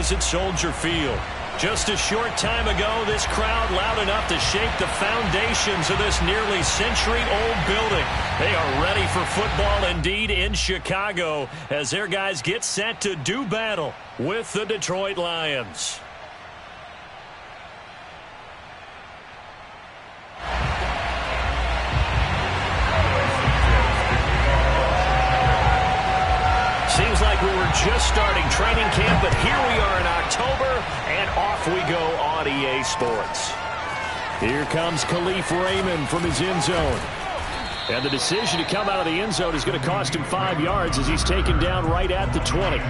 skies at Soldier Field. Just a short time ago, this crowd loud enough to shake the foundations of this nearly century-old building. They are ready for football indeed in Chicago as their guys get set to do battle with the Detroit Lions. Seems like we were just starting training camp, but here we are in October, and off we go on EA Sports. Here comes Khalif Raymond from his end zone. And the decision to come out of the end zone is going to cost him 5 yards as he's taken down right at the 20.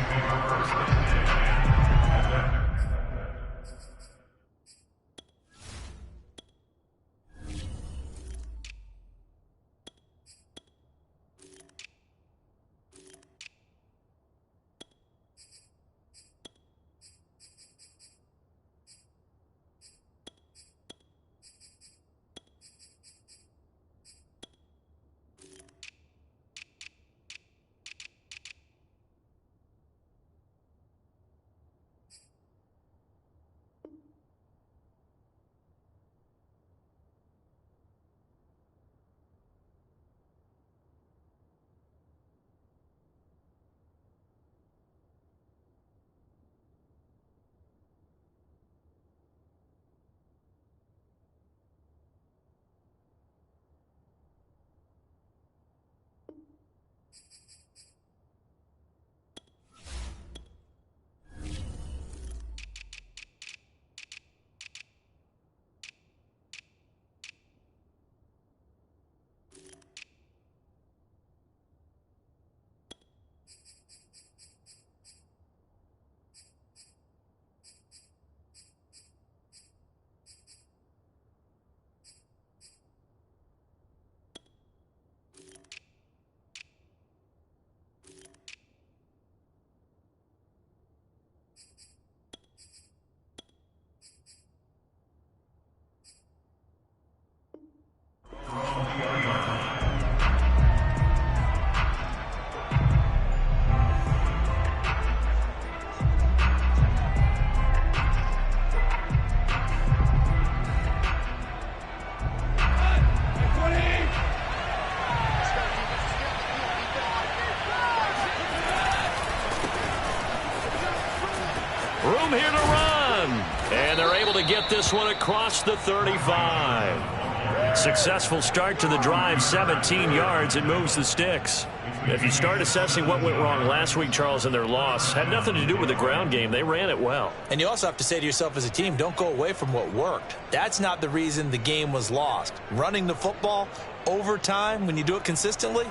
Room here to run. And they're able to get this one across the 35. Successful start to the drive, 17 yards, and moves the sticks. If you start assessing what went wrong last week, Charles, in their loss, had nothing to do with the ground game. They ran it well. And you also have to say to yourself as a team, don't go away from what worked. That's not the reason the game was lost. Running the football over time, when you do it consistently,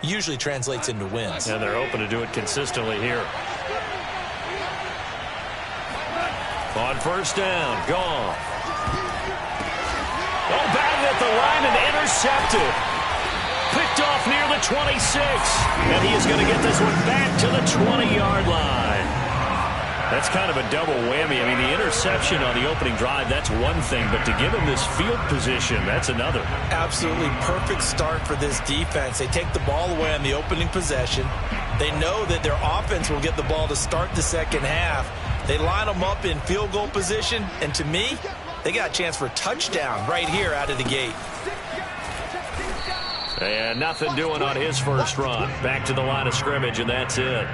usually translates into wins. And they're hoping to do it consistently here. On first down, Goff. Oh, batted at the line and intercepted. Picked off near the 26. And he is going to get this one back to the 20-yard line. That's kind of a double whammy. I mean, the interception on the opening drive, that's one thing. But to give him this field position, that's another. Absolutely perfect start for this defense. They take the ball away on the opening possession. They know that their offense will get the ball to start the second half. They line them up in field goal position, and to me, they got a chance for a touchdown right here out of the gate. And nothing doing on his first run. Back to the line of scrimmage, and that's it.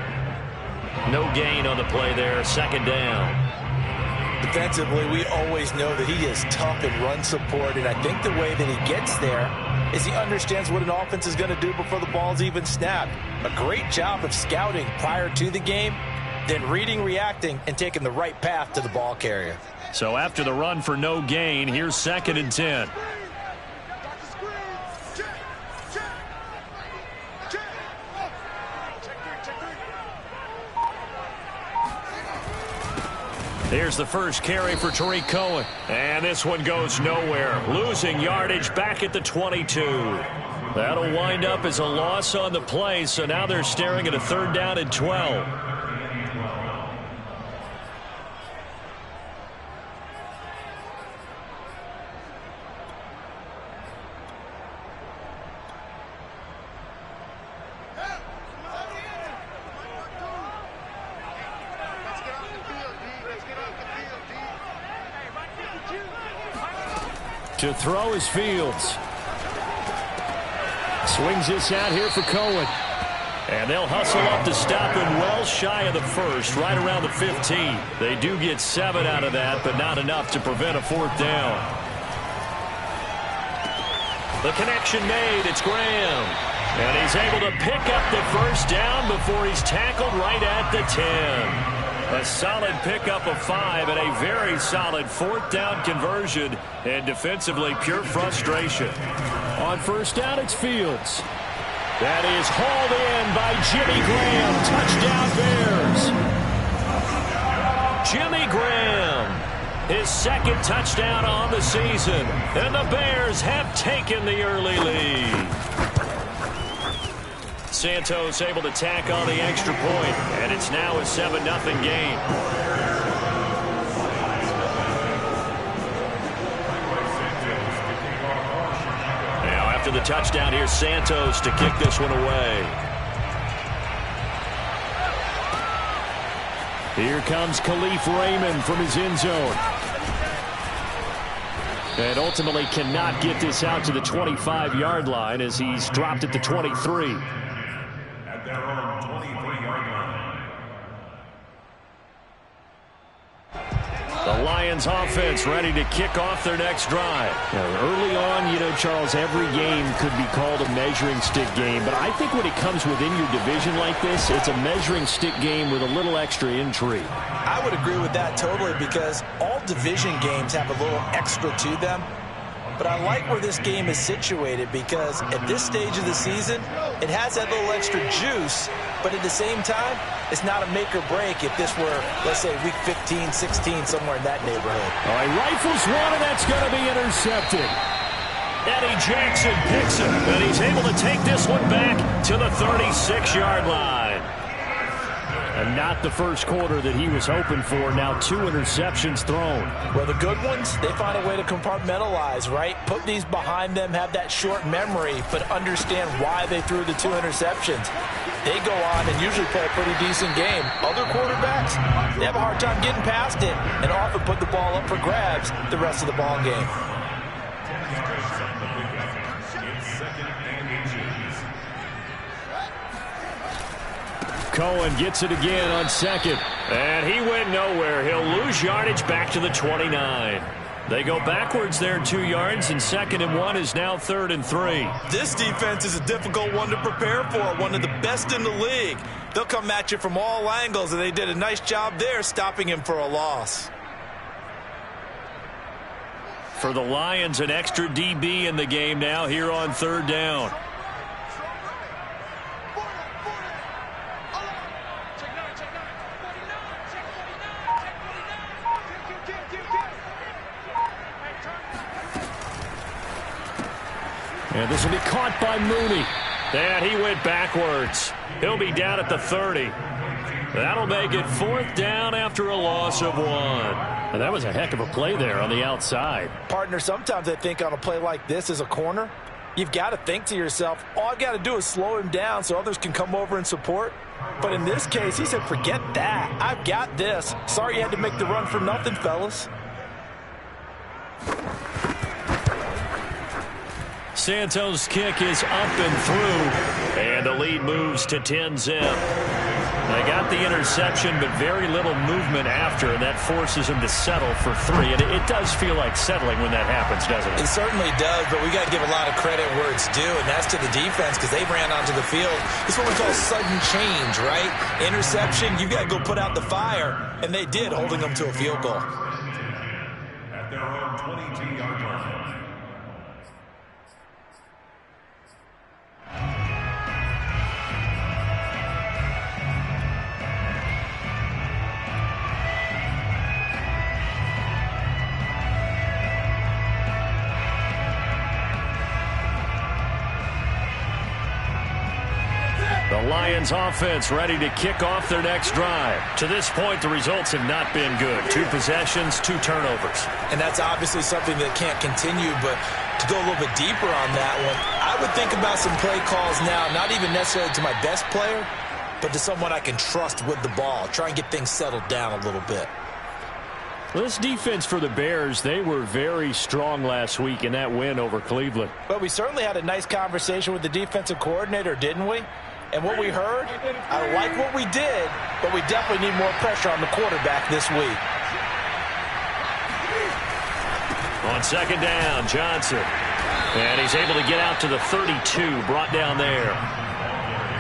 No gain on the play there. Second down. Defensively, we always know that he is tough in run support, and I think the way that he gets there is he understands what an offense is going to do before the ball's even snapped. A great job of scouting prior to the game, then reading, reacting, and taking the right path to the ball carrier. So after the run for no gain, here's 2nd and 10. Here's the first carry for Tariq Cohen. And this one goes nowhere. Losing yardage back at the 22. That'll wind up as a loss on the play, so now they're staring at a 3rd down and 12. To throw is Fields. Swings this out here for Cohen. And they'll hustle up to stop him well shy of the first, right around the 15. They do get 7 out of that, but not enough to prevent a 4th down. The connection made. It's Graham. And he's able to pick up the first down before he's tackled right at the 10. A solid pickup of 5 and a very solid 4th down conversion. And defensively, pure frustration. On first down, it's Fields. That is hauled in by Jimmy Graham. Touchdown Bears. Jimmy Graham, his 2nd touchdown on the season. And the Bears have taken the early lead. Santos able to tack on the extra point, and it's now a 7-0 game. After the touchdown, here's Santos to kick this one away. Here comes Khalif Raymond from his end zone. And ultimately cannot get this out to the 25-yard line as he's dropped at the 23. At their own 23-yard line. The Lions offense ready to kick off their next drive. Now, early on, you know, Charles, every game could be called a measuring stick game. But I think when it comes within your division like this, it's a measuring stick game with a little extra intrigue. I would agree with that totally because all division games have a little extra to them. But I like where this game is situated because at this stage of the season, it has that little extra juice. But at the same time, it's not a make or break if this were, let's say, week 15, 16, somewhere in that neighborhood. All right, rifles one, and that's going to be intercepted. Eddie Jackson picks it, and he's able to take this one back to the 36-yard line. And not the first quarter that he was hoping for. Now 2 interceptions thrown. Well, the good ones, they find a way to compartmentalize, right? Put these behind them, have that short memory, but understand why they threw the 2 interceptions. They go on and usually play a pretty decent game. Other quarterbacks, they have a hard time getting past it and often put the ball up for grabs the rest of the ball game. Cohen gets it again on 2nd. And he went nowhere. He'll lose yardage back to the 29. They go backwards there 2 yards, and 2nd and 1 is now 3rd and 3. This defense is a difficult one to prepare for, one of the best in the league. They'll come at you from all angles, and they did a nice job there stopping him for a loss. For the Lions, an extra DB in the game now here on 3rd down. And this will be caught by Mooney. And he went backwards. He'll be down at the 30. That'll make it 4th down after a loss of 1. And that was a heck of a play there on the outside. Partner, sometimes I think on a play like this as a corner, you've got to think to yourself, all I've got to do is slow him down so others can come over and support. But in this case, he said, forget that. I've got this. Sorry you had to make the run for nothing, fellas. Santos' kick is up and through, and the lead moves to 10-zip. They got the interception, but very little movement after, and that forces him to settle for 3. And it does feel like settling when that happens, doesn't it? It certainly does, but we got to give a lot of credit where it's due, and that's to the defense because they ran onto the field. It's what we call sudden change, right? Interception, you got to go put out the fire, and they did, holding them to a field goal. At their own 22-yard line. The Lions offense ready to kick off their next drive. To this point, the results have not been good. 2 possessions, 2 turnovers. And that's obviously something that can't continue, but to go a little bit deeper on that one, I would think about some play calls now, not even necessarily to my best player, but to someone I can trust with the ball. Try and get things settled down a little bit. Well, this defense for the Bears, they were very strong last week in that win over Cleveland. But we certainly had a nice conversation with the defensive coordinator, didn't we? And what we heard, I like what we did, but we definitely need more pressure on the quarterback this week. On second down, Johnson. And he's able to get out to the 32, brought down there.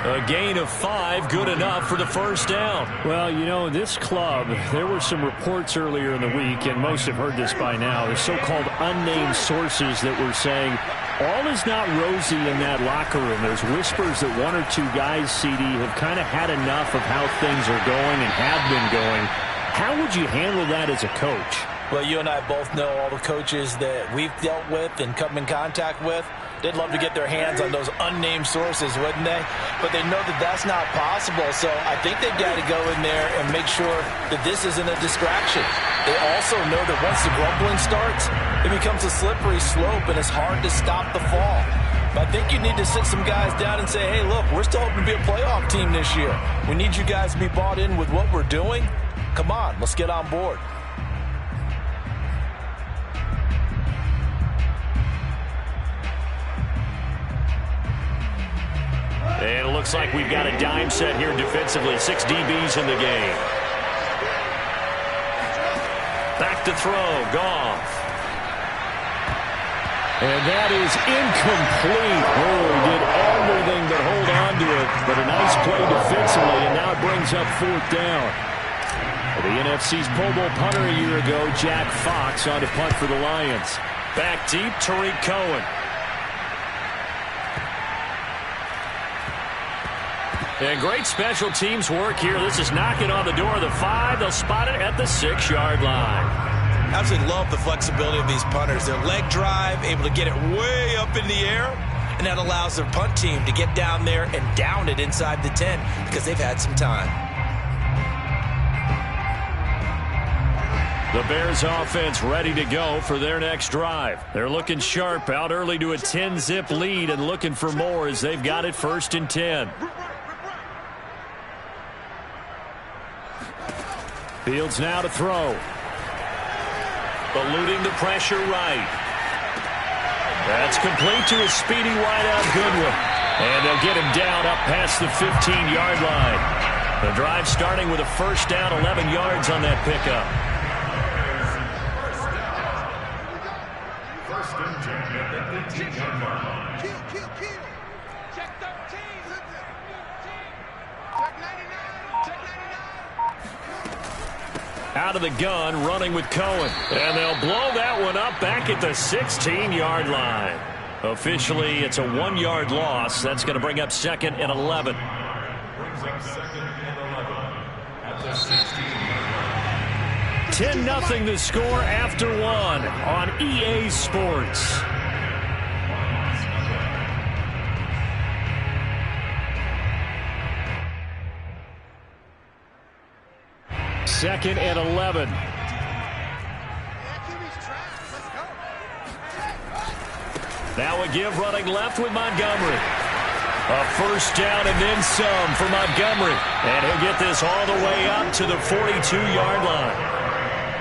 A gain of 5, good enough for the first down. Well, you know, this club, there were some reports earlier in the week, and most have heard this by now, the so-called unnamed sources that were saying all is not rosy in that locker room. There's whispers that one or two guys, CD, have kind of had enough of how things are going and have been going. How would you handle that as a coach? Well, you and I both know all the coaches that we've dealt with and come in contact with. They'd love to get their hands on those unnamed sources, wouldn't they? But they know that that's not possible, so I think they've got to go in there and make sure that this isn't a distraction. They also know that once the grumbling starts, it becomes a slippery slope, and it's hard to stop the fall. But I think you need to sit some guys down and say, hey, look, we're still hoping to be a playoff team this year. We need you guys to be bought in with what we're doing. Come on, let's get on board. And it looks like we've got a dime set here defensively. 6 DBs in the game. Back to throw. Goff. And that is incomplete. Oh, he did everything but hold on to it. But a nice play defensively, and now it brings up 4th down. The NFC's Pro Bowl punter a year ago, Jack Fox, on to punt for the Lions. Back deep, Tariq Cohen. And great special teams work here. This is knocking on the door of the 5. They'll spot it at the 6-yard line. Absolutely love the flexibility of these punters. Their leg drive, able to get it way up in the air, and that allows their punt team to get down there and down it inside the 10 because they've had some time. The Bears offense ready to go for their next drive. They're looking sharp, out early to a 10-zip lead and looking for more as they've got it 1st and 10. Fields now to throw. Eluding the pressure right. That's complete to a speedy wideout Goodwin. And they'll get him down up past the 15-yard line. The drive starting with a 1st down, 11 yards on that pickup. First and 10 at the 15-yard line. Check 13. Check 99. Check 99. Out of the gun, running with Cohen. And they'll blow that one up back at the 16-yard line. Officially, it's a 1-yard loss. That's going to bring up 2nd and 11. Brings up 2nd and 11 at the 16-yard line. 10-0 the score after 1 on EA Sports. Second and 11. Now a give running left with Montgomery. A 1st down and then some for Montgomery. And he'll get this all the way up to the 42-yard line.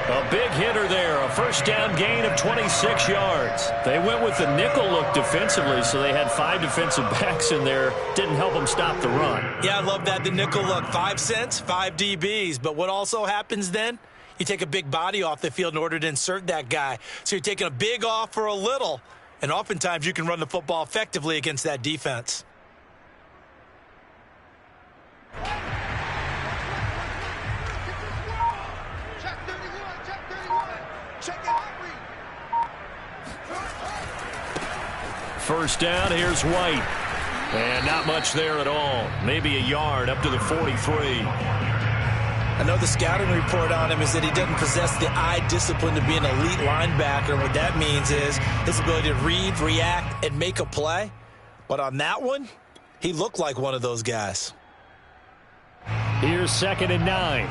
A big hitter there. A 1st down gain of 26 yards. They went with the nickel look defensively, so they had 5 defensive backs in there. Didn't help them stop the run. Yeah, I love that. The nickel look. 5 cents, 5 DBs. But what also happens then? You take a big body off the field in order to insert that guy. So you're taking a big off for a little. And oftentimes you can run the football effectively against that defense. First down, here's White. And not much there at all. Maybe a yard up to the 43. I know the scouting report on him is that he doesn't possess the eye discipline to be an elite linebacker. What that means is his ability to read, react, and make a play. But on that one, he looked like one of those guys. Here's 2nd and 9.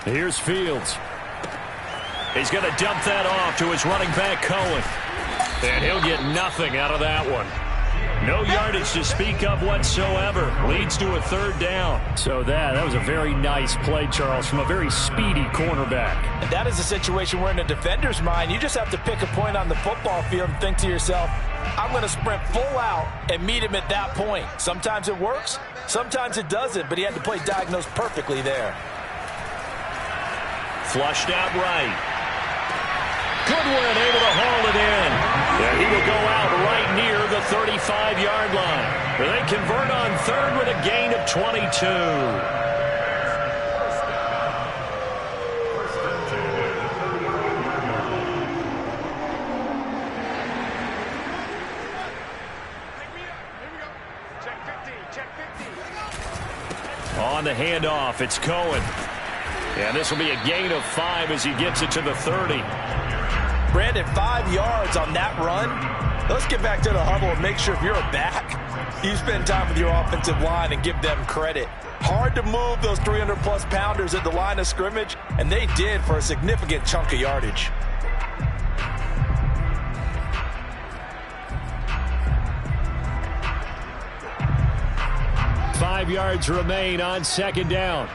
Here's Fields. He's going to dump that off to his running back, Cohen. And he'll get nothing out of that one. No yardage to speak of whatsoever. Leads to a third down. So that was a very nice play, Charles, from a very speedy cornerback. And that is a situation where in a defender's mind, you just have to pick a point on the football field and think to yourself, I'm going to sprint full out and meet him at that point. Sometimes it works, sometimes it doesn't, but he had to play diagnose perfectly there. Flushed out right. Goodwin able to haul it in. Yeah, he will go out right near the 35-yard line. They convert on third with a gain of 22. On the handoff, it's Cohen. And this will be a gain of 5 as he gets it to the 30. Brandon, 5 yards on that run. Let's get back to the huddle and make sure if you're a back, you spend time with your offensive line and give them credit. Hard to move those 300-plus pounders at the line of scrimmage, and they did for a significant chunk of yardage. Five yards remain on second down.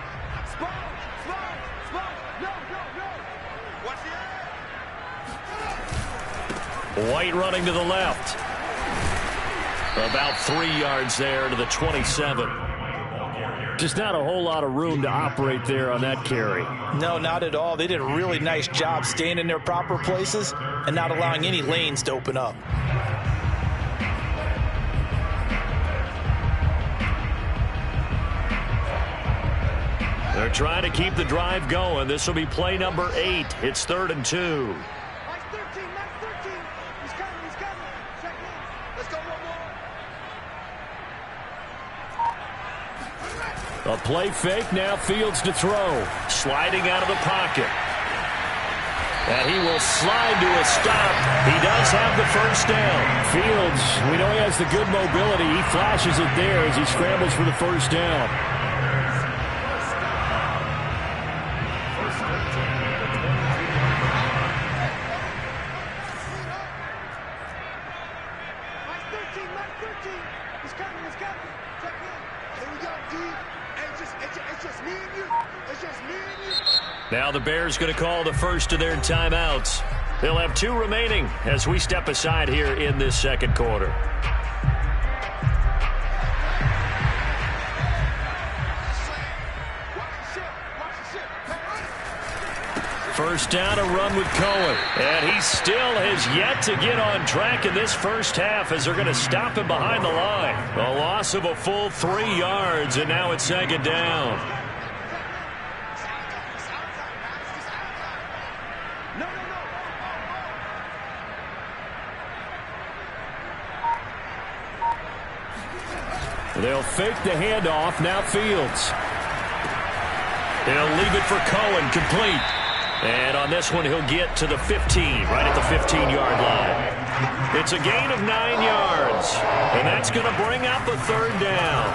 White running to the left. About 3 yards there to the 27. Just not a whole lot of room to operate there on that carry. No, not at all. They did a really nice job staying in their proper places and not allowing any lanes to open up. They're trying to keep the drive going. This will be play number 8. It's 3rd and 2. A play fake, now Fields to throw. Sliding out of the pocket. And he will slide to a stop. He does have the first down. Fields, we know he has the good mobility. He flashes it there as he scrambles for the first down. Now the Bears going to call the first of their timeouts. They'll have 2 remaining as we step aside here in this second quarter. First down, a run with Cohen. And he still has yet to get on track in this first half as they're going to stop him behind the line. A loss of a full 3 yards, and now it's second down. They'll fake the handoff. Now Fields. They'll leave it for Cohen, complete. And on this one, he'll get to the 15, right at the 15-yard line. It's a gain of 9 yards, and that's going to bring up a third down.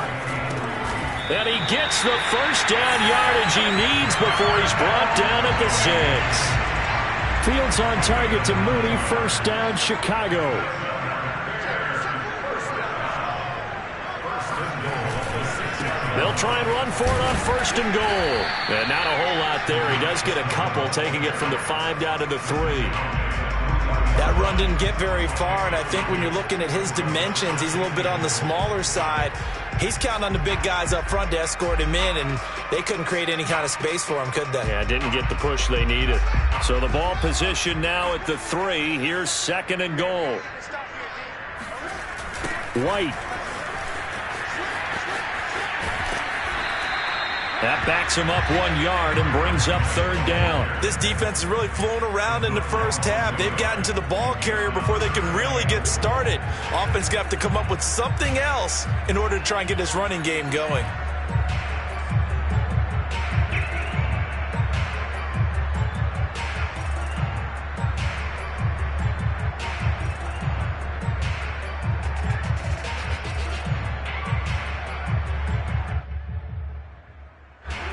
And he gets the first down yardage he needs before he's brought down at the 6. Fields on target to Mooney. First down, Chicago. They'll try and run for it on first and goal. And not a whole lot there. He does get a couple, taking it from the 5 down to the 3. That run didn't get very far, and I think when you're looking at his dimensions, he's a little bit on the smaller side. He's counting on the big guys up front to escort him in, and they couldn't create any kind of space for him, could they? Yeah, didn't get the push they needed. So the ball position now at the 3. Here's second and goal. White. That backs him up 1 yard and brings up third down. This defense has really flown around in the first half. They've gotten to the ball carrier before they can really get started. Offense going to have to come up with something else in order to try and get this running game going.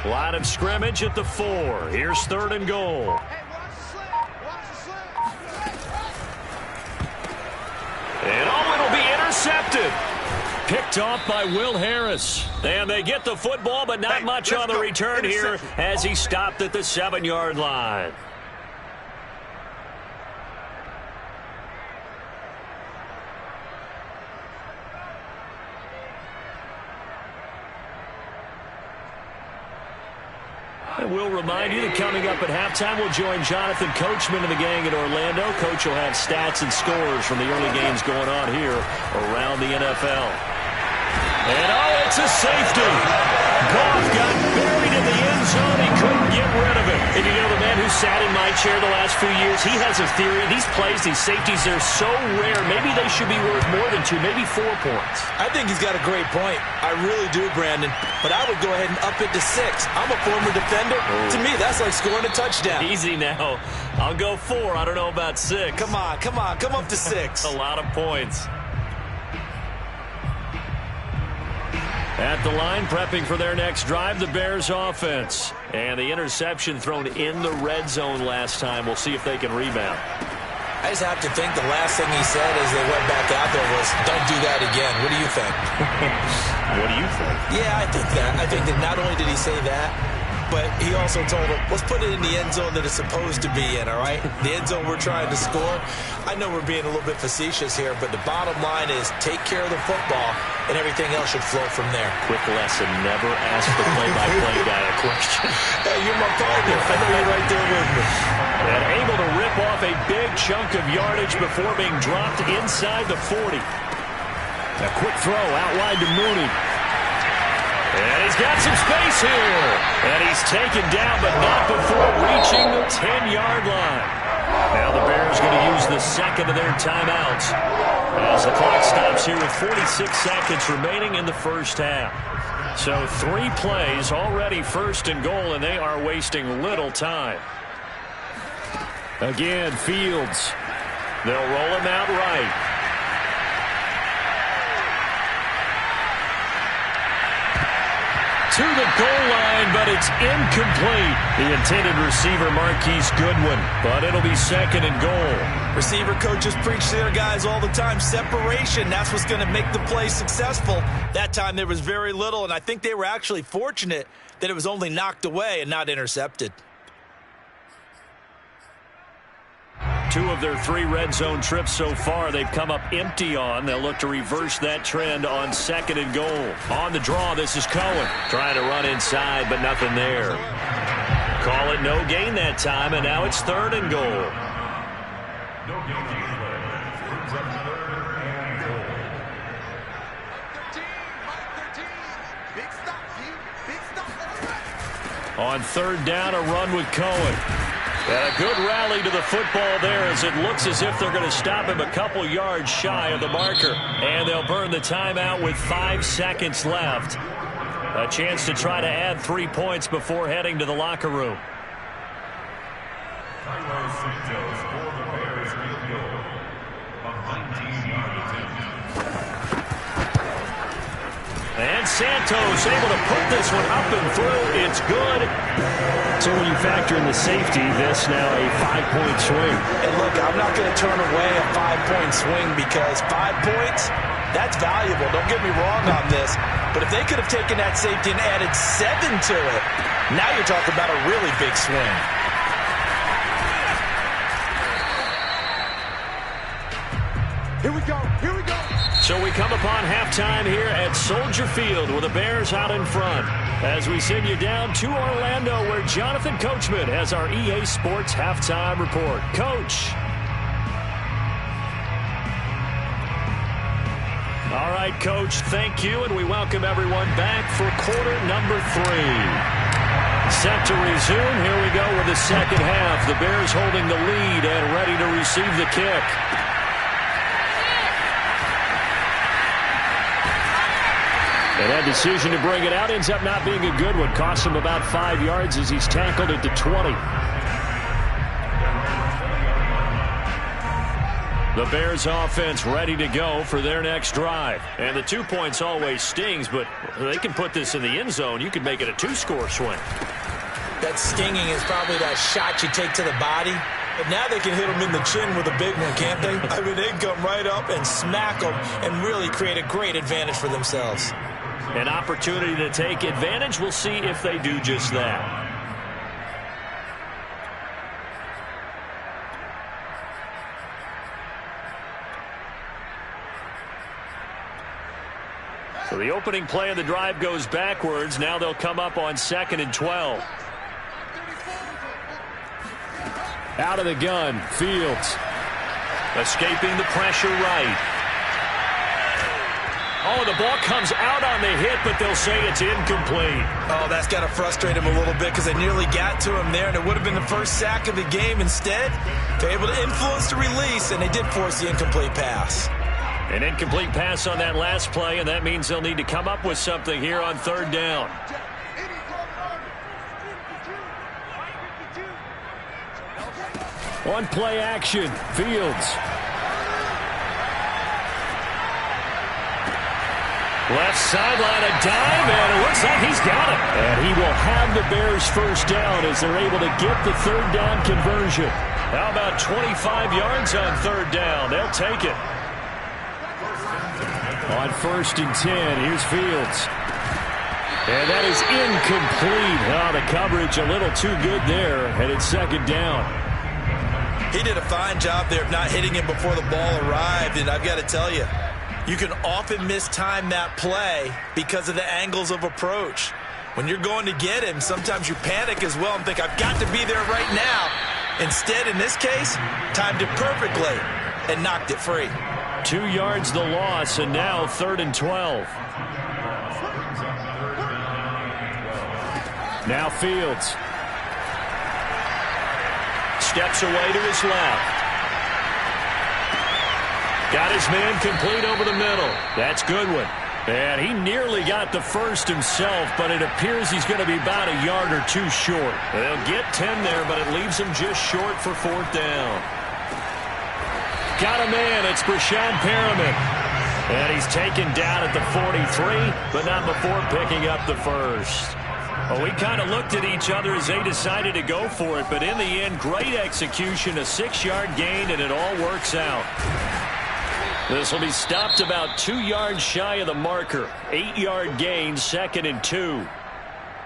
Line of scrimmage at the 4. Here's third and goal. intercepted. Picked off by Will Harris. And they get the football, but not much on the return here as he stopped at the 7-yard line. And we'll remind you that coming up at halftime, we'll join Jonathan Coachman and the gang in Orlando. Coach will have stats and scores from the early games going on here around the NFL. And, oh, it's a safety. Goff got buried in the end zone. He couldn't get rid of it. And you know, the man who sat in my chair the last few years, he has a theory. These plays, these safeties, they're so rare. Maybe they should be worth more than 2, maybe 4 points. I think he's got a great point. I really do, Brandon. But I would go ahead and up it to 6. I'm a former defender. To me, that's like scoring a touchdown. Easy now. I'll go 4. I don't know about 6. Come on. Come up to 6. A lot of points. At the line, prepping for their next drive, the Bears offense. And the interception thrown in the red zone last time. We'll see if they can rebound. I just have to think the last thing he said as they went back out there was, don't do that again. What do you think? What do you think? Yeah, I think that. I think that not only did he say that, but he also told him, let's put it in the end zone that it's supposed to be in, all right? The end zone we're trying to score. I know we're being a little bit facetious here, but the bottom line is take care of the football, and everything else should flow from there. Quick lesson, never ask the play-by-play guy a question. Hey, you're my partner. I know you're right there with me. And able to rip off a big chunk of yardage before being dropped inside the 40. A quick throw out wide to Mooney. And he's got some space here. And he's taken down, but not before reaching the 10-yard line. Now the Bears going to use the second of their timeouts as the clock stops here with 46 seconds remaining in the first half. So 3 plays already first and goal, and they are wasting little time. Again, Fields. They'll roll him out right. To the goal line, but it's incomplete. The intended receiver, Marquise Goodwin, but it'll be second and goal. Receiver coaches preach to their guys all the time. Separation, that's what's going to make the play successful. That time there was very little, and I think they were actually fortunate that it was only knocked away and not intercepted. 2 of their 3 red zone trips so far they've come up empty on. They'll look to reverse that trend on second and goal. On the draw, this is Cohen. Trying to run inside, but nothing there. Call it no gain that time, and now it's third and goal. No gain play. Brings up third and goal. 13. Big stop, big stop. On third down, a run with Cohen. And a good rally to the football there as it looks as if they're going to stop him a couple yards shy of the marker. And they'll burn the timeout with 5 seconds left. A chance to try to add 3 points before heading to the locker room. Carlos Santos for the Bears field goal. A 19-yard attempt. And Santos able to put this one up and through. It's good. So when you factor in the safety, this now a 5-point swing. And look, I'm not going to turn away a 5-point swing because 5 points, that's valuable. Don't get me wrong on this. But if they could have taken that safety and added 7 to it, now you're talking about a really big swing. Here we go. Here we go. So we come upon halftime here at Soldier Field with the Bears out in front. As we send you down to Orlando where Jonathan Coachman has our EA Sports halftime report. Coach. All right, Coach, thank you, and we welcome everyone back for quarter number 3. Set to resume. Here we go with the second half. The Bears holding the lead and ready to receive the kick. And that decision to bring it out ends up not being a good one. Costs him about 5 yards as he's tackled at the 20. The Bears offense ready to go for their next drive. And the 2 points always stings, but they can put this in the end zone. You could make it a 2-score swing. That stinging is probably that shot you take to the body But now they can hit them in the chin with a big one, can't they? I mean, they can come right up and smack them and really create a great advantage for themselves. An opportunity to take advantage. We'll see if they do just that. So the opening play of the drive goes backwards. Now they'll come up on 2nd and 12. Out of the gun, Fields. Escaping the pressure right. Oh, the ball comes out on the hit, but they'll say it's incomplete. Oh, that's got to frustrate him a little bit because they nearly got to him there, and it would have been the first sack of the game. Instead, they're able to influence the release, and they did force the incomplete pass. An incomplete pass on that last play, and that means they'll need to come up with something here on 3rd down. On play action, Fields. Left sideline, a dive, and it looks like he's got it. And he will have the Bears first down as they're able to get the 3rd down conversion. How about 25 yards on 3rd down? They'll take it. On 1st and 10, here's Fields. And that is incomplete. Oh, the coverage a little too good there, and it's 2nd down. He did a fine job there of not hitting him before the ball arrived, and I've got to tell you, you can often mistime that play because of the angles of approach. When you're going to get him, sometimes you panic as well and think, I've got to be there right now. Instead, in this case, timed it perfectly and knocked it free. 2 yards the loss, and now 3rd and 12. Now Fields. Steps away to his left. Got his man complete over the middle. That's Goodwin. And he nearly got the first himself, but it appears he's going to be about a yard or two short. They'll get 10 there, but it leaves him just short for 4th down. Got a man. It's Brashad Perriman. And he's taken down at the 43, but not before picking up the first. Well, we kind of looked at each other as they decided to go for it, but in the end, great execution, a 6-yard gain, and it all works out. This will be stopped about 2 yards shy of the marker. 8-yard gain, 2nd and 2.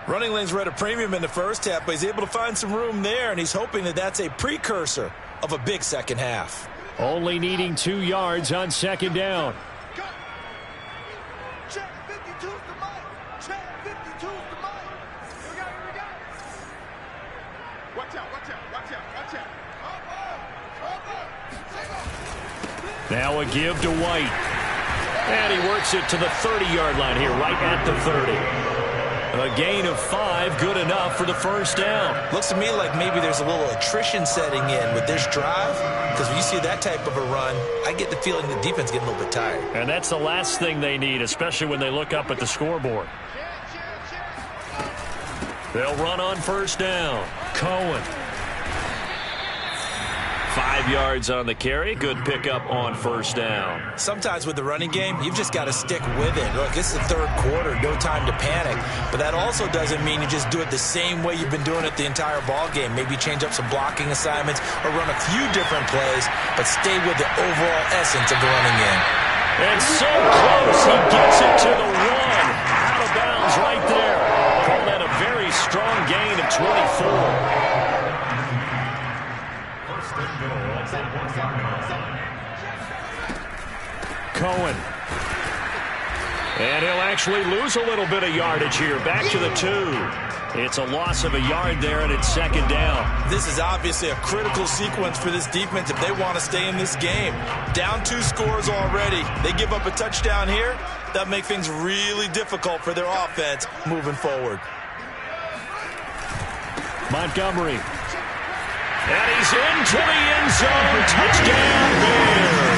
Running lanes were at a premium in the first half, but he's able to find some room there, and he's hoping that that's a precursor of a big second half. Only needing 2 yards on 2nd down. Check 52's the mic. Check 52's the mic. Here we go. Watch out. Now a give to White. And he works it to the 30-yard line here, right at the 30. A gain of 5, good enough for the first down. Looks to me like maybe there's a little attrition setting in with this drive, because when you see that type of a run, I get the feeling the defense getting a little bit tired. And that's the last thing they need, especially when they look up at the scoreboard. They'll run on first down. Cohen. 5 yards on the carry. Good pickup on first down. Sometimes with the running game, you've just got to stick with it. Look, it's the 3rd quarter, no time to panic. But that also doesn't mean you just do it the same way you've been doing it the entire ball game. Maybe change up some blocking assignments or run a few different plays, but stay with the overall essence of the running game. And so close, he gets it to the 1. Out of bounds right there. Call that a very strong gain of 24. Cohen. And he'll actually lose a little bit of yardage here. Back to the 2. It's a loss of a yard there, and it's 2nd down. This is obviously a critical sequence for this defense if they want to stay in this game. Down 2 scores already. They give up a touchdown here. That'll make things really difficult for their offense moving forward. Montgomery. And he's into the end zone. Touchdown, Bears.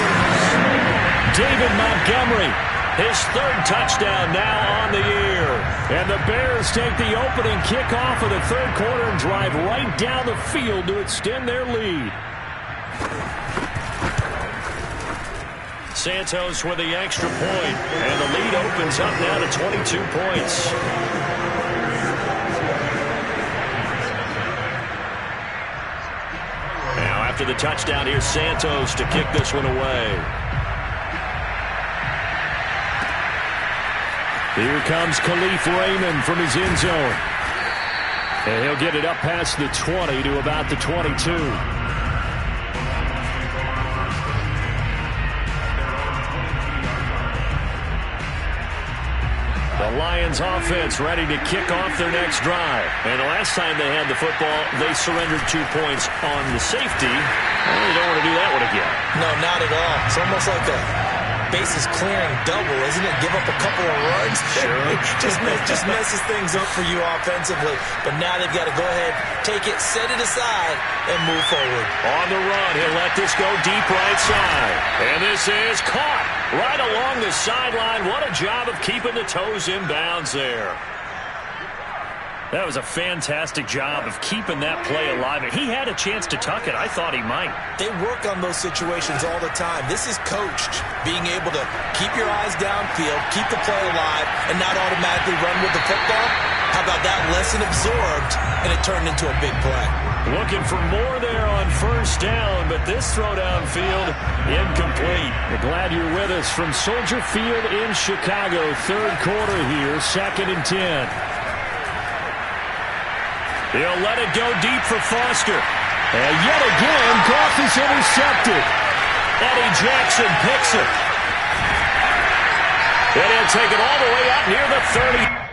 David Montgomery, his 3rd touchdown now on the year. And the Bears take the opening kickoff of the 3rd quarter and drive right down the field to extend their lead. Santos with the extra point, and the lead opens up now to 22 points. Now after the touchdown. Here's Santos to kick this one away. Here comes Khalif Raymond from his end zone. And he'll get it up past the 20 to about the 22. The Lions offense ready to kick off their next drive. And the last time they had the football, they surrendered 2 points on the safety. Well, they don't want to do that one again. No, not at all. It's almost like a bases clearing double, isn't it? Give up a couple of runs. Sure. just messes things up for you offensively. But now they've got to go ahead, take it, set it aside, and move forward. On the run, he'll let this go deep right side. And this is caught right along the sideline. What a job of keeping the toes in bounds there. That was a fantastic job of keeping that play alive. And he had a chance to tuck it. I thought he might. They work on those situations all the time. This is coached, being able to keep your eyes downfield, keep the play alive, and not automatically run with the football. How about that lesson absorbed, and it turned into a big play? Looking for more there on first down, but this throw downfield incomplete. We're glad you're with us from Soldier Field in Chicago. Third quarter here, 2nd and 10. He'll let it go deep for Foster. And yet again, Goff is intercepted. Eddie Jackson picks it. And he'll take it all the way out near the 30.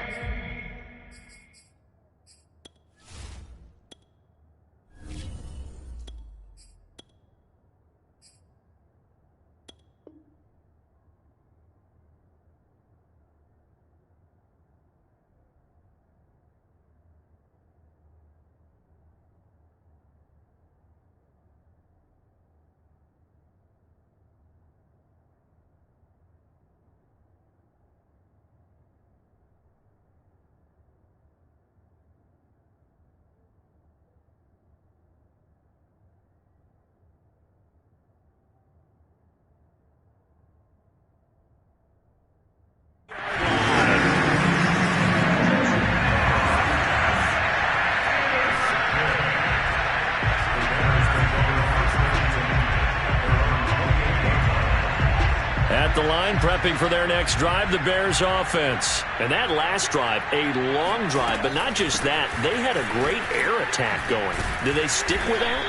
The line prepping for their next drive, the Bears offense. And that last drive, a long drive, but not just that, they had a great air attack going. Do they stick with that?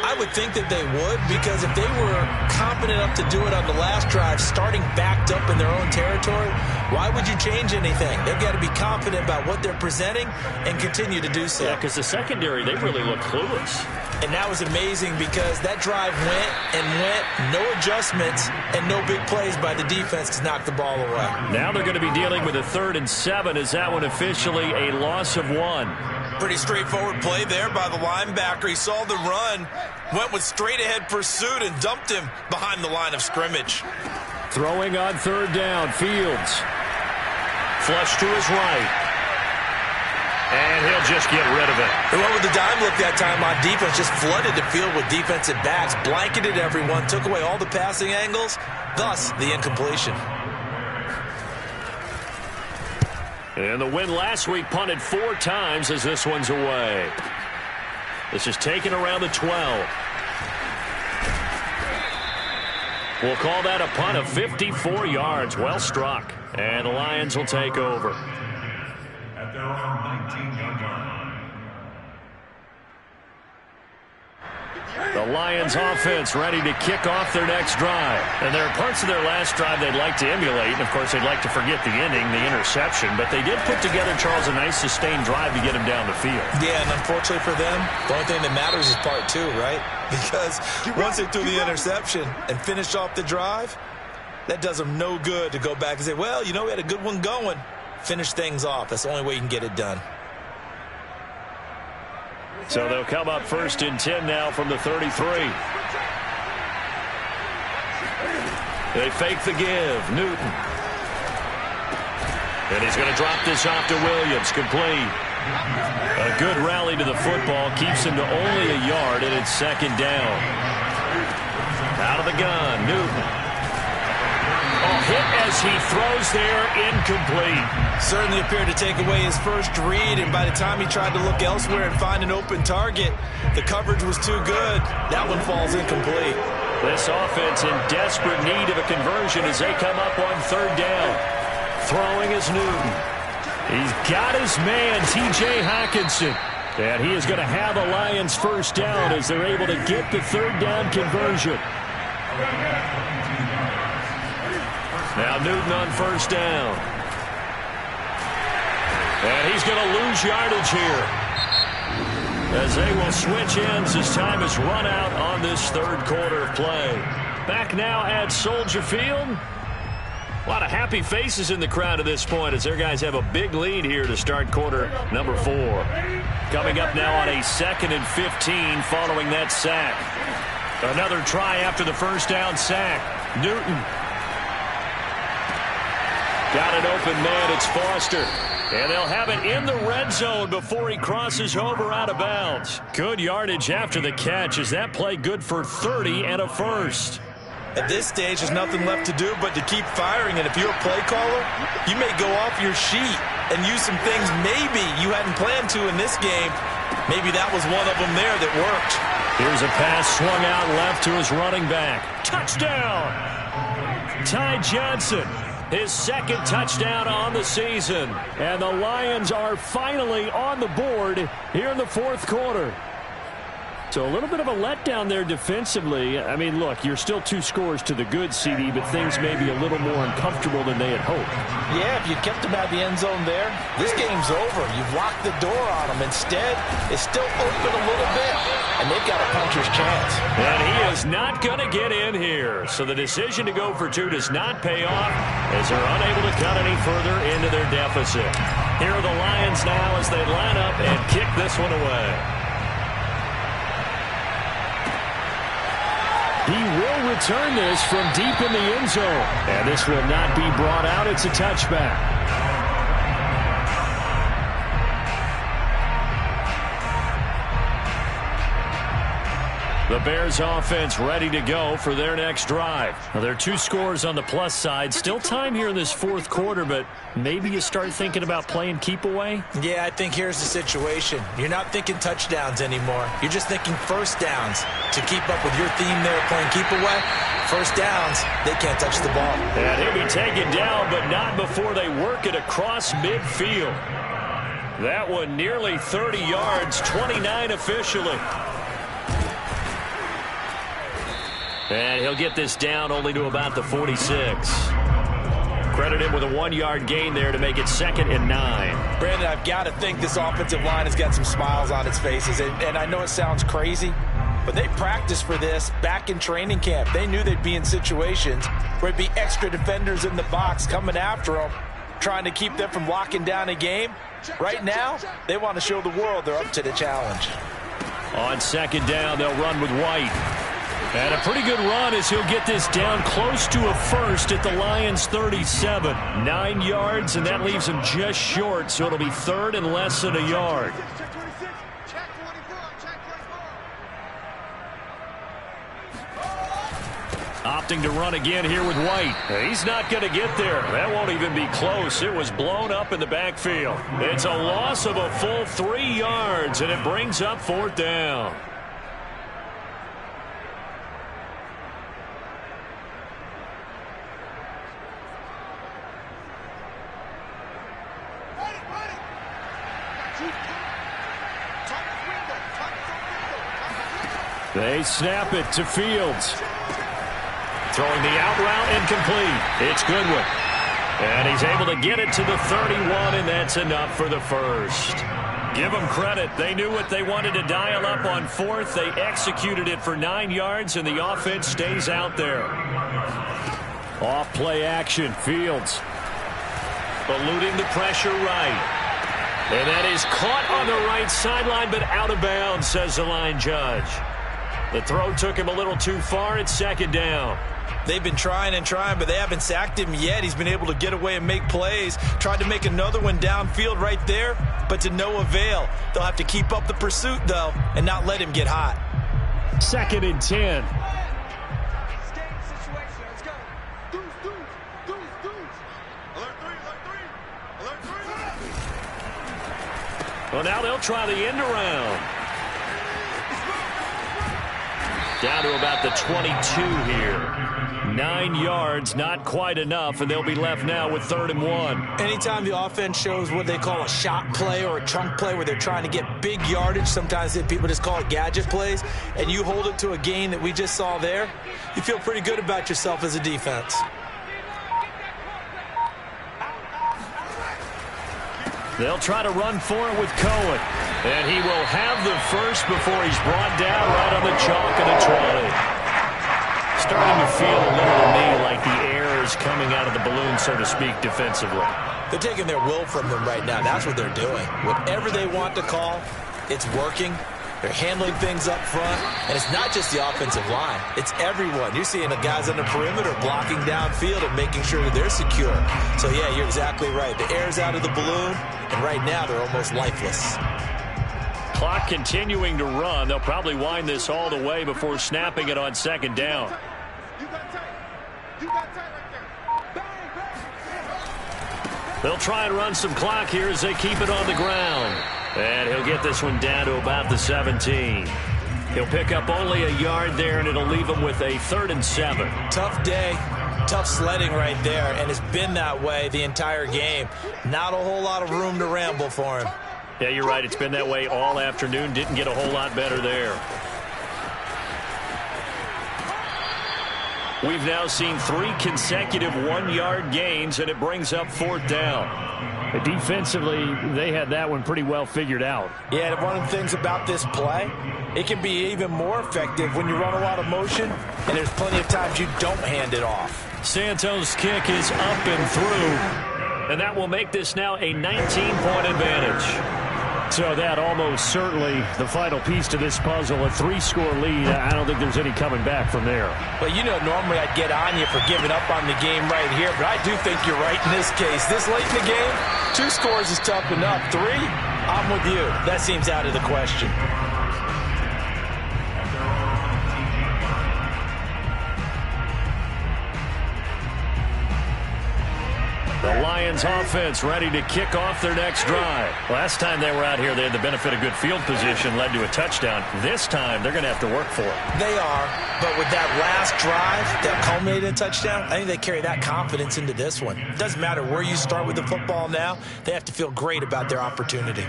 I would think that they would, because if they were confident enough to do it on the last drive, starting backed up in their own territory, why would you change anything? They've got to be confident about what they're presenting and continue to do so. Yeah, because the secondary, they really look clueless. And that was amazing because that drive went and went, no adjustments, and no big plays by the defense to knock the ball away. Now they're going to be dealing with a 3rd and 7. Is that one officially a loss of 1? Pretty straightforward play there by the linebacker. He saw the run, went with straight-ahead pursuit, and dumped him behind the line of scrimmage. Throwing on 3rd down, Fields. Flush to his right. And he'll just get rid of it. They went with the dime look that time on defense, just flooded the field with defensive backs, blanketed everyone, took away all the passing angles, thus the incompletion. And the win last week punted 4 times as this one's away. This is taken around the 12. We'll call that a punt of 54 yards. Well struck. And the Lions will take over. At their own 19-yard line. The Lions offense ready to kick off their next drive. And there are parts of their last drive they'd like to emulate. And, of course, they'd like to forget the ending, the interception. But they did put together, Charles, a nice sustained drive to get him down the field. Yeah, and unfortunately for them, the only thing that matters is part 2, right? Because once they threw the interception and finished off the drive, that does them no good to go back and say, well, you know, we had a good one going. Finish things off. That's the only way you can get it done. So they'll come up 1st and 10 now from the 33. They fake the give. Newton. And he's going to drop this off to Williams. Complete. A good rally to the football. Keeps him to only a yard, and it's 2nd down. Out of the gun. Newton. Oh, hit does. He throws there, incomplete. Certainly appeared to take away his first read, and by the time he tried to look elsewhere and find an open target, the coverage was too good. That one falls incomplete. This offense in desperate need of a conversion as they come up on third down. Throwing is Newton. He's got his man, T.J. Hockenson. And he is going to have a Lions first down as they're able to get the third down conversion. Now Newton on first down. And he's going to lose yardage here, as they will switch ends as time is run out on this third quarter of play. Back now at Soldier Field. A lot of happy faces in the crowd at this point as their guys have a big lead here to start quarter number 4. Coming up now on a 2nd and 15 following that sack. Another try after the first down sack. Newton. Got an open man. It's Foster. And they'll have it in the red zone before he crosses over out of bounds. Good yardage after the catch. Is that play good for 30 and a first? At this stage, there's nothing left to do but to keep firing. And if you're a play caller, you may go off your sheet and use some things maybe you hadn't planned to in this game. Maybe that was one of them there that worked. Here's a pass swung out left to his running back. Touchdown! Ty Johnson. His second touchdown on the season. And the Lions are finally on the board here in the fourth quarter. So a little bit of a letdown there defensively. I mean, look, you're still 2 scores to the good, CD, but things may be a little more uncomfortable than they had hoped. Yeah, if you kept them out of the end zone there, this game's over. You've locked the door on them. Instead, it's still open a little bit, and they've got a puncher's chance. And he is not going to get in here. So the decision to go for 2 does not pay off as they're unable to cut any further into their deficit. Here are the Lions now as they line up and kick this one away. He will return this from deep in the end zone. And this will not be brought out. It's a touchback. The Bears offense ready to go for their next drive. Now, there are 2 scores on the plus side. Still time here in this fourth quarter, but maybe you start thinking about playing keep away? Yeah, I think here's the situation. You're not thinking touchdowns anymore. You're just thinking first downs. To keep up with your theme there playing keep away, first downs, they can't touch the ball. And he'll be taken down, but not before they work it across midfield. That one nearly 30 yards, 29 officially. And he'll get this down only to about the 46. Credit him with a 1-yard gain there to make it 2nd and 9. Brandon, I've got to think this offensive line has got some smiles on its faces. And I know it sounds crazy, but they practiced for this back in training camp. They knew they'd be in situations where it'd be extra defenders in the box coming after them, trying to keep them from locking down a game. Right now, they want to show the world they're up to the challenge. On 2nd down, they'll run with White. And a pretty good run as he'll get this down close to a first at the Lions' 37. 9 yards, and that leaves him just short, so it'll be 3rd and less than a yard. Opting to run again here with White. He's not going to get there. That won't even be close. It was blown up in the backfield. It's a loss of a full 3 yards, and it brings up 4th down. They snap it to Fields. Throwing the out route incomplete. It's Goodwin. And he's able to get it to the 31, and that's enough for the first. Give them credit. They knew what they wanted to dial up on 4th. They executed it for 9 yards, and the offense stays out there. Off play action. Fields eluding the pressure right. And that is caught on the right sideline, but out of bounds, says the line judge. The throw took him a little too far. It's 2nd down. They've been trying and trying, but they haven't sacked him yet. He's been able to get away and make plays. Tried to make another one downfield right there, but to no avail. They'll have to keep up the pursuit, though, and not let him get hot. 2nd and 10. Well, now they'll try the end around. Down to about the 22 here. 9 yards, not quite enough, and they'll be left now with 3rd and 1. Anytime the offense shows what they call a shot play or a chunk play where they're trying to get big yardage, sometimes people just call it gadget plays, and you hold it to a gain that we just saw there, you feel pretty good about yourself as a defense. They'll try to run for it with Cohen. And he will have the first before he's brought down right on the chalk of the 20. Starting to feel a little to me like the air is coming out of the balloon, so to speak, defensively. They're taking their will from them right now. That's what they're doing. Whatever they want to call, it's working. They're handling things up front. And it's not just the offensive line. It's everyone. You're seeing the guys on the perimeter blocking downfield and making sure that they're secure. So, yeah, you're exactly right. The air's out of the balloon, and right now they're almost lifeless. Clock continuing to run. They'll probably wind this all the way before snapping it on 2nd down. They'll try and run some clock here as they keep it on the ground. And he'll get this one down to about the 17. He'll pick up only a yard there, and it'll leave him with a 3rd and 7. Tough day, tough sledding right there, and it's been that way the entire game. Not a whole lot of room to ramble for him. Yeah, you're right. It's been that way all afternoon. Didn't get a whole lot better there. We've now seen 3 consecutive 1-yard gains, and it brings up 4th down. Defensively, they had that one pretty well figured out. Yeah, one of the things about this play, it can be even more effective when you run a lot of motion, and there's plenty of times you don't hand it off. Santos' kick is up and through, and that will make this now a 19-point advantage. So that almost certainly the final piece to this puzzle, a 3-score lead. I don't think there's any coming back from there. Well, you know, normally I'd get on you for giving up on the game right here, but I do think you're right in this case. This late in the game, 2 scores is tough enough. 3, I'm with you. That seems out of the question. The Lions offense ready to kick off their next drive. Last time they were out here, they had the benefit of good field position, led to a touchdown. This time, they're going to have to work for it. They are, but with that last drive that culminated in a touchdown, I think they carry that confidence into this one. It doesn't matter where you start with the football now. They have to feel great about their opportunity.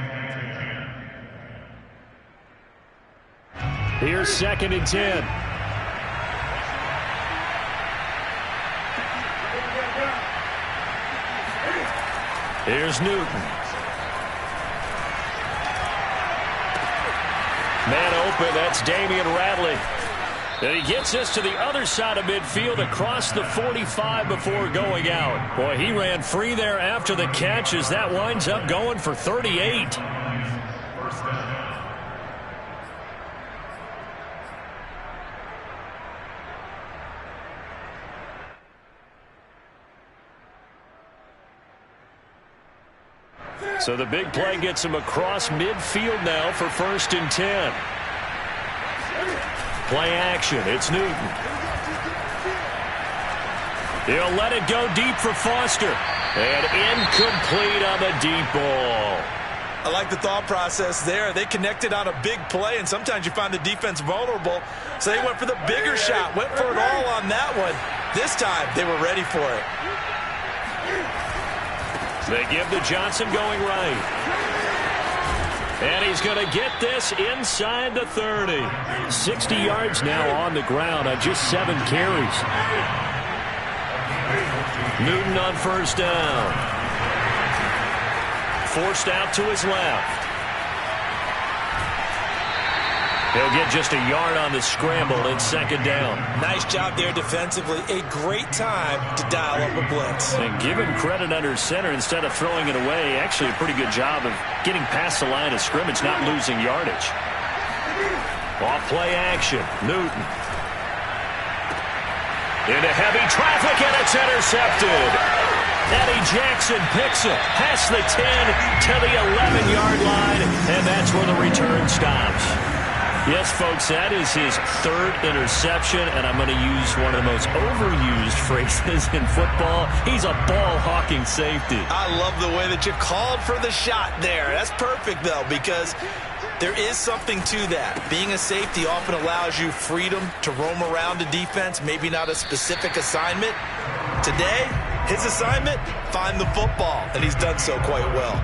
Here's 2nd and 10. Here's Newton. Man open, that's Damian Radley. And he gets us to the other side of midfield across the 45 before going out. Boy, he ran free there after the catch as that winds up going for 38. So the big play gets him across midfield now for 1st and 10. Play action. It's Newton. He'll let it go deep for Foster. And incomplete on the deep ball. I like the thought process there. They connected on a big play, and sometimes you find the defense vulnerable. So they went for the bigger shot, went for it all on that one. This time, they were ready for it. They give to Johnson going right. And he's going to get this inside the 30. 60 yards now on the ground on just 7 carries. Newton on 1st down. Forced out to his left. He'll get just a yard on the scramble in 2nd down. Nice job there defensively. A great time to dial up a blitz. And give him credit under center instead of throwing it away. Actually, a pretty good job of getting past the line of scrimmage, not losing yardage. Off play action. Newton. Into heavy traffic, and it's intercepted. Eddie Jackson picks it past the 10 to the 11-yard line, and that's where the return stops. Yes, folks, that is his third interception, and I'm going to use one of the most overused phrases in football. He's a ball-hawking safety. I love the way that you called for the shot there. That's perfect, though, because there is something to that. Being a safety often allows you freedom to roam around the defense, maybe not a specific assignment. Today, his assignment, find the football, and he's done so quite well.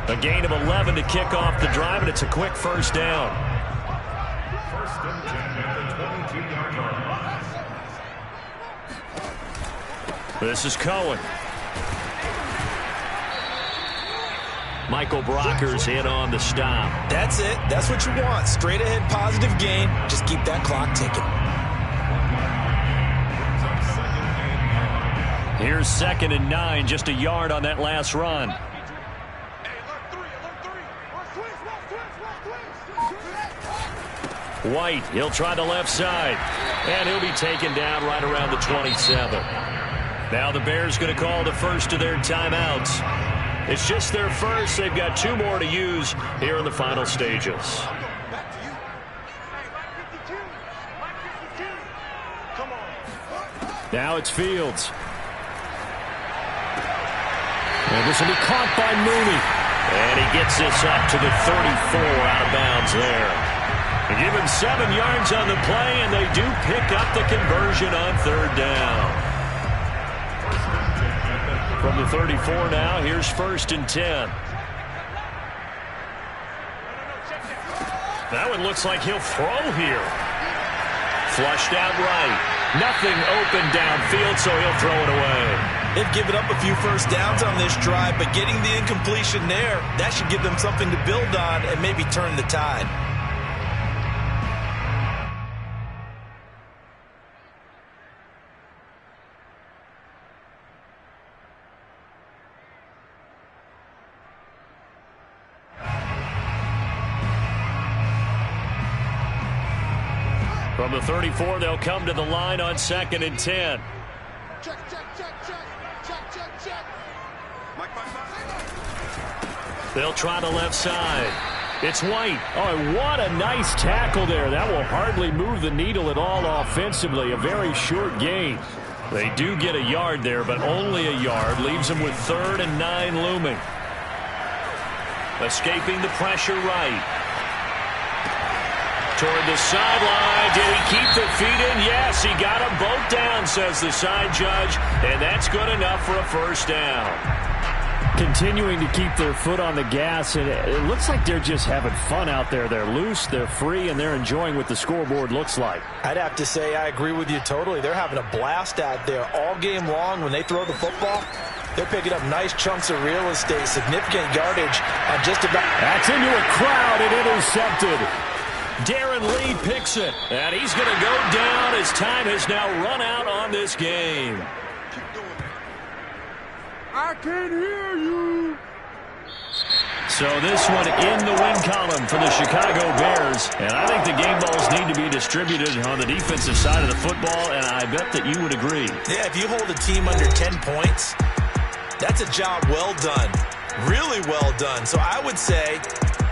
A gain of 11 to kick off the drive, and it's a quick first down. This is Cohen. Michael Brocker's in on the stop. That's it. That's what you want. Straight ahead positive gain. Just keep that clock ticking. Here's 2nd and 9, just a yard on that last run. White, he'll try the left side, and he'll be taken down right around the 27. Now the Bears going to call the first of their timeouts. It's just their first. They've got 2 more to use here in the final stages. Now it's Fields. And this will be caught by Mooney. And he gets this up to the 34 out of bounds there. They give him 7 yards on the play, and they do pick up the conversion on 3rd down. From the 34 now, here's 1st and 10. That one looks like he'll throw here. Flushed out right. Nothing open downfield, so he'll throw it away. They've given up a few first downs on this drive, but getting the incompletion there, that should give them something to build on and maybe turn the tide. From the 34, they'll come to the line on 2nd and 10. Check, check, check, check. Check, check, check. Mike. They'll try the left side. It's White. Oh, what a nice tackle there. That will hardly move the needle at all offensively. A very short gain. They do get a yard there, but only a yard. Leaves them with 3rd and 9 looming. Escaping the pressure right. Toward the sideline. Did he keep the feet in? Yes, he got them both down, says the side judge. And that's good enough for a first down. Continuing to keep their foot on the gas, and it looks like they're just having fun out there. They're loose, they're free, and they're enjoying what the scoreboard looks like. I'd have to say I agree with you totally. They're having a blast out there all game long. When they throw the football, they're picking up nice chunks of real estate, significant yardage on just about. That's into a crowd and intercepted. Darren Lee picks it, and he's going to go down. His time has now run out on this game. I can't hear you. So this one in the win column for the Chicago Bears. And I think the game balls need to be distributed on the defensive side of the football, and I bet that you would agree. Yeah, if you hold a team under 10 points, that's a job well done. Really well done. So I would say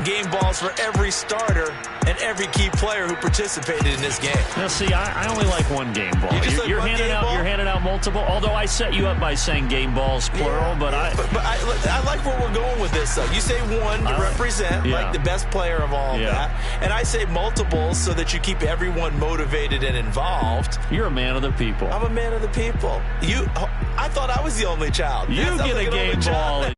game balls for every starter and every key player who participated in this game. Now, see, I only like one game ball. You're handing out multiple. Although I set you up by saying game balls plural, yeah, but I like where we're going with this. Though you say one to represent like the best player of all that, and I say multiples so that you keep everyone motivated and involved. You're a man of the people. I'm a man of the people. I thought I was the only child. You get a game ball.